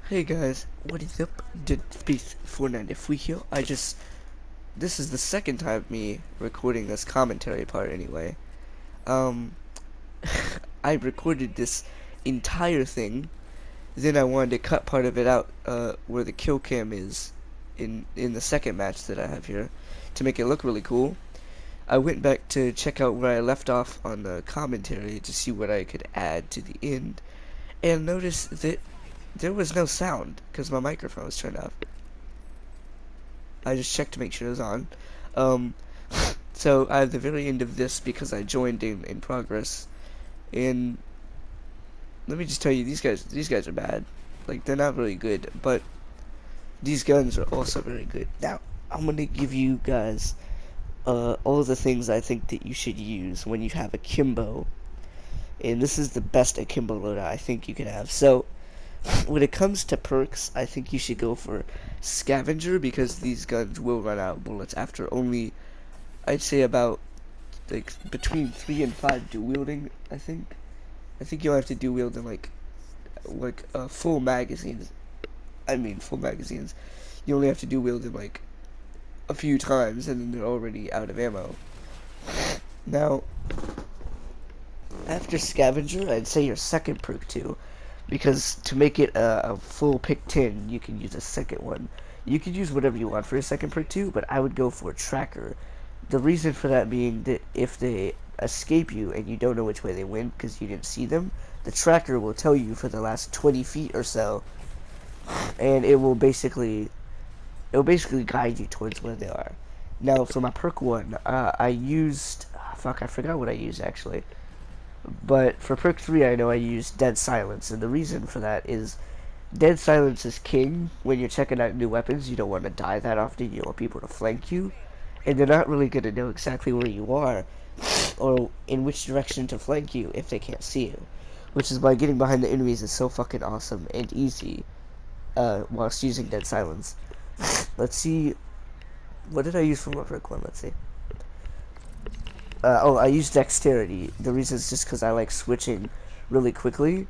Hey guys, what is up? Did Space 493 here? This is the second time me recording this commentary part anyway. Um, I recorded this entire thing, then I wanted to cut part of it out, where the kill cam is in the second match that I have here, to make it look really cool. I went back to check out where I left off on the commentary to see what I could add to the end, and noticed that there was no sound because my microphone was turned off. I just checked to make sure it was on. Um, so at the very end of this, because I joined in progress, and let me just tell you, these guys are bad. Like, they're not really good, but these guns are also very good. Now, I'm gonna give you guys all the things I think that you should use when you have a Kimbo, and this is the best akimbo loadout I think you can have. So, when it comes to perks, I think you should go for Scavenger, because these guns will run out of bullets after only, I'd say, about like between 3 and 5 dual wielding. I think you'll have to dual wield in like full magazines. I mean full magazines. You only have to dual wield in like a few times, and then they're already out of ammo. Now, after Scavenger, I'd say your second perk too, because to make it a full pick 10, you can use a second one. You could use whatever you want for your second perk too, but I would go for Tracker. The reason for that being that if they escape you and you don't know which way they went because you didn't see them, the Tracker will tell you for the last 20 feet or so, and it will basically guide you towards where they are. Now, for my perk 1, I used, fuck, I forgot what I used actually. But for perk 3, I know I used Dead Silence, and the reason for that is Dead Silence is king. When you're checking out new weapons, you don't want to die that often. You want people to flank you, and they're not really going to know exactly where you are or in which direction to flank you if they can't see you. Which is why getting behind the enemies is so fucking awesome and easy whilst using Dead Silence. Let's see. What did I use for my perk 1? Let's see. I use Dexterity. The reason is just because I like switching really quickly.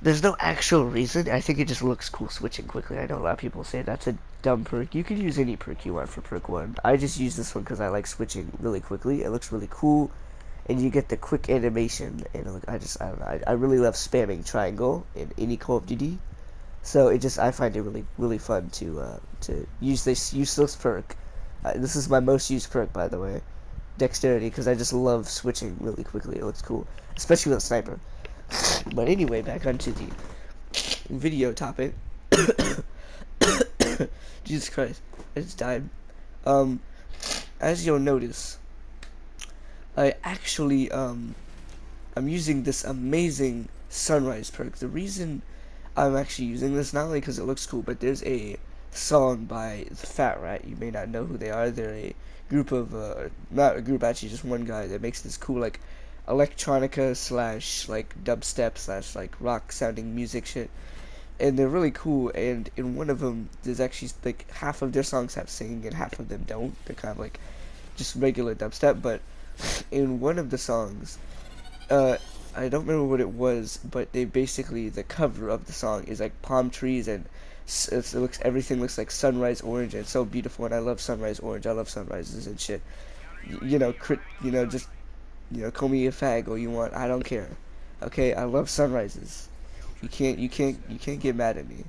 There's no actual reason. I think it just looks cool switching quickly. I know a lot of people say that's a dumb perk. You can use any perk you want for perk 1. I just use this one because I like switching really quickly. It looks really cool, and you get the quick animation. And I don't know. I really love spamming triangle in any Call of Duty. So I find it really fun to use this useless perk. This is my most used perk, by the way. Dexterity, because I just love switching really quickly. It looks cool, especially with a sniper. But anyway, back onto the video topic. Jesus Christ, I just died. As you'll notice, I actually I'm using this amazing sunrise perk. The reason I'm actually using this, not only because it looks cool, but there's a song by the Fat Rat. You may not know who they are. They're a group of not a group, actually, just one guy that makes this cool like electronica slash like dubstep slash like rock sounding music shit, and they're really cool. And in one of them, there's actually like half of their songs have singing and half of them don't. They're kind of like just regular dubstep, but in one of the songs, I don't remember what it was, but they basically, the cover of the song is like palm trees, and everything looks like sunrise orange, and it's so beautiful. And I love sunrise orange. I love sunrises and shit. Just call me a fag all you want. I don't care. Okay, I love sunrises. You can't get mad at me.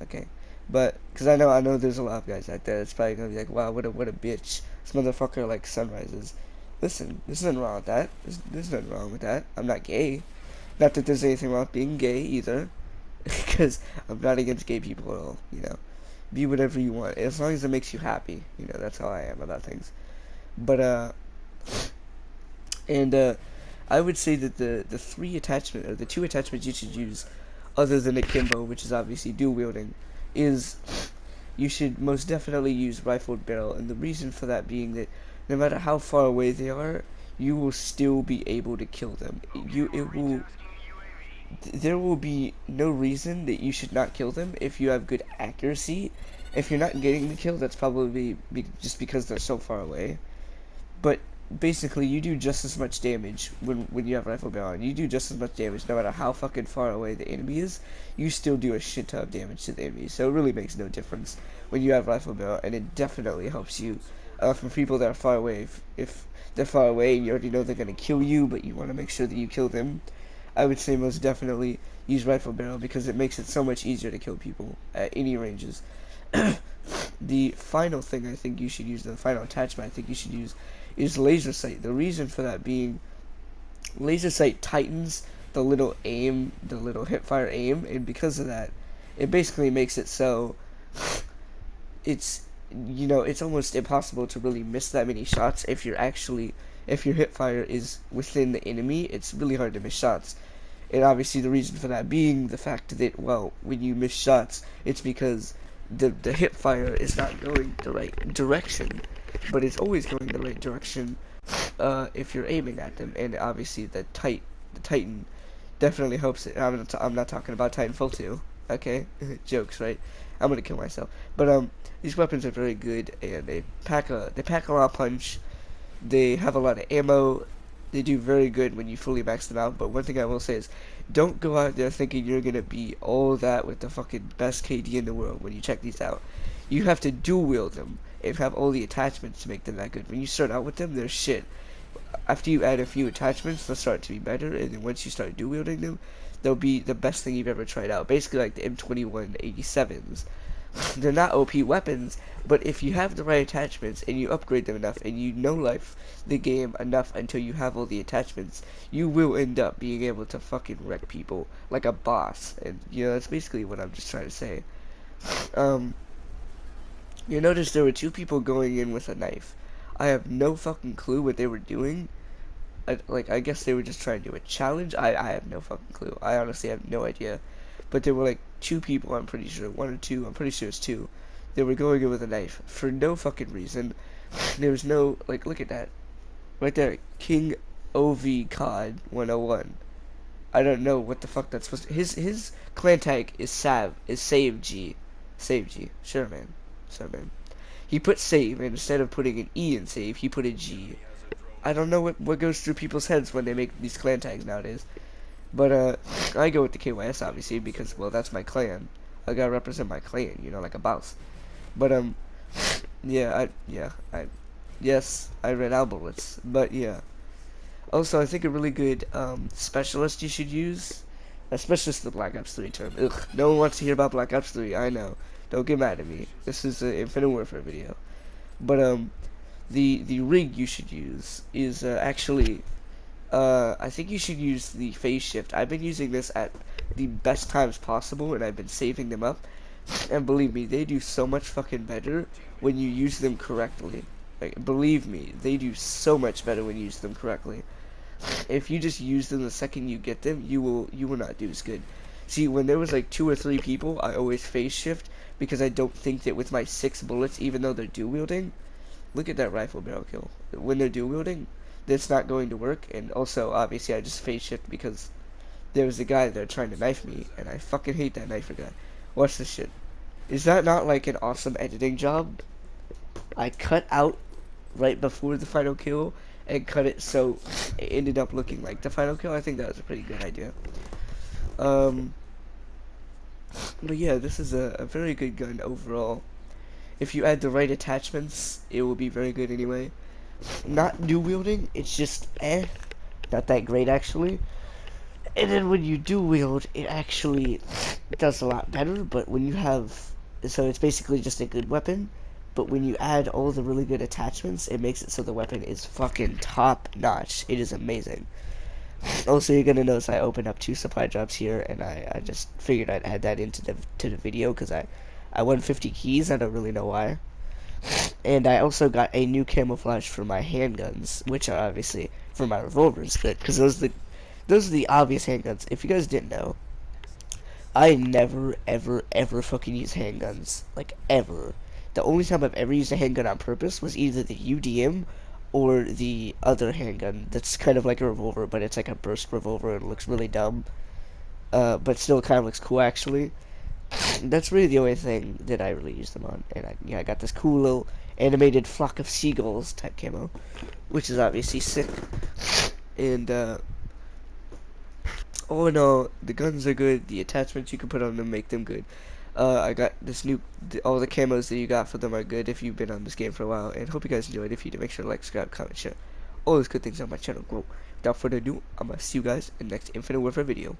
Okay, but because I know there's a lot of guys out there that's probably gonna be like, wow, what a bitch. This motherfucker likes sunrises. Listen, there's nothing wrong with that. There's nothing wrong with that. I'm not gay. Not that there's anything wrong with being gay either, because I'm not against gay people at all. Be whatever you want as long as it makes you happy. That's how I am about things. But I would say that the two attachments you should use, other than akimbo, which is obviously dual wielding, is you should most definitely use rifled barrel, and the reason for that being that no matter how far away they are, you will still be able to kill them. There will be no reason that you should not kill them if you have good accuracy. If you're not getting the kill, that's probably just because they're so far away. But basically you do just as much damage when you have rifle barrel on. You do just as much damage no matter how fucking far away the enemy is. You still do a shit ton of damage to the enemy, so it really makes no difference when you have rifle barrel, and it definitely helps you for people that are far away. If they're far away and you already know they're gonna kill you, but you want to make sure that you kill them, I would say most definitely use rifle barrel because it makes it so much easier to kill people at any ranges. The final thing I think you should use, the final attachment I think you should use, is laser sight. The reason for that being, laser sight tightens the little aim, the little hipfire aim, and because of that, it basically makes it so it's, you know, it's almost impossible to really miss that many shots if you're actually, if your hipfire is within the enemy. It's really hard to miss shots. And obviously the reason for that being the fact that, well, when you miss shots, it's because the hip fire is not going the right direction, but it's always going the right direction if you're aiming at them. And obviously the Titan definitely helps it. I'm not talking about Titanfall 2, okay? Jokes, right? I'm gonna kill myself. But these weapons are very good, and they pack a lot of punch. They have a lot of ammo. They do very good when you fully max them out. But one thing I will say is, don't go out there thinking you're gonna be all that with the fucking best KD in the world when you check these out. You have to dual wield them and have all the attachments to make them that good. When you start out with them, they're shit. After you add a few attachments, they'll start to be better, and then once you start dual wielding them, they'll be the best thing you've ever tried out. Basically like the M2187s. They're not OP weapons, but if you have the right attachments and you upgrade them enough and you know life the game enough until you have all the attachments, you will end up being able to fucking wreck people like a boss. And you know, that's basically what I'm just trying to say. You notice there were two people going in with a knife. I have no fucking clue what they were doing. I guess they were just trying to do a challenge. I have no fucking clue. I honestly have no idea. But there were like two people, I'm pretty sure, one or two, I'm pretty sure it's two. They were going in with a knife for no fucking reason. There was no, like, look at that. Right there, King OV COD 101. I don't know what the fuck that's supposed to, his clan tag is Save G. Save G. Sure man. Sure man. He put save, and instead of putting an E in save, he put a G. I don't know what goes through people's heads when they make these clan tags nowadays. But I go with the KYS obviously because, well, that's my clan. I gotta represent my clan, you know, like a boss. But yeah, yes, I read Alberwitz, but yeah. Also, I think a really good specialist you should use, a specialist is the Black Ops 3 term. Ugh, no one wants to hear about Black Ops 3. I know. Don't get mad at me. This is an Infinite Warfare video. But the rig you should use is actually. I think you should use the phase shift. I've been using this at the best times possible, and I've been saving them up. And believe me, they do so much fucking better when you use them correctly. Like, believe me, they do so much better when you use them correctly. If you just use them the second you get them, you will not do as good. See, when there was like 2 or 3 people, I always phase shift because I don't think that with my 6 bullets, even though they're dual wielding, look at that rifle barrel kill. When they're dual wielding, that's not going to work. And also, obviously, I just phase shift because there was a guy there trying to knife me, and I fucking hate that knifer guy. Watch this shit. Is that not like an awesome editing job? I cut out right before the final kill and cut it so it ended up looking like the final kill. I think that was a pretty good idea. But yeah, this is a very good gun overall. If you add the right attachments, it will be very good anyway. Not dual wielding, it's just not that great actually. And then when you do wield, it actually does a lot better. But when you have, so it's basically just a good weapon. But when you add all the really good attachments, it makes it so the weapon is fucking top notch. It is amazing. Also, you're gonna notice I opened up 2 supply drops here, and I just figured I'd add that into the video because I won 50 keys. I don't really know why. And I also got a new camouflage for my handguns, which are obviously for my revolvers, but because those are the obvious handguns. If you guys didn't know, I never ever fucking use handguns, like ever. The only time I've ever used a handgun on purpose was either the UDM or the other handgun that's kind of like a revolver, but it's like a burst revolver and it looks really dumb. But still kind of looks cool actually. That's really the only thing that I really use them on. And I got this cool little animated flock of seagulls type camo, which is obviously sick. And all in all, the guns are good. The attachments you can put on them make them good. I got this new, all the camos that you got for them are good if you've been on this game for a while. And hope you guys enjoyed. If you did, make sure to like, subscribe, comment, share. All those good things on my channel grow. Without further ado, I'm gonna see you guys in the next Infinite Warfare video.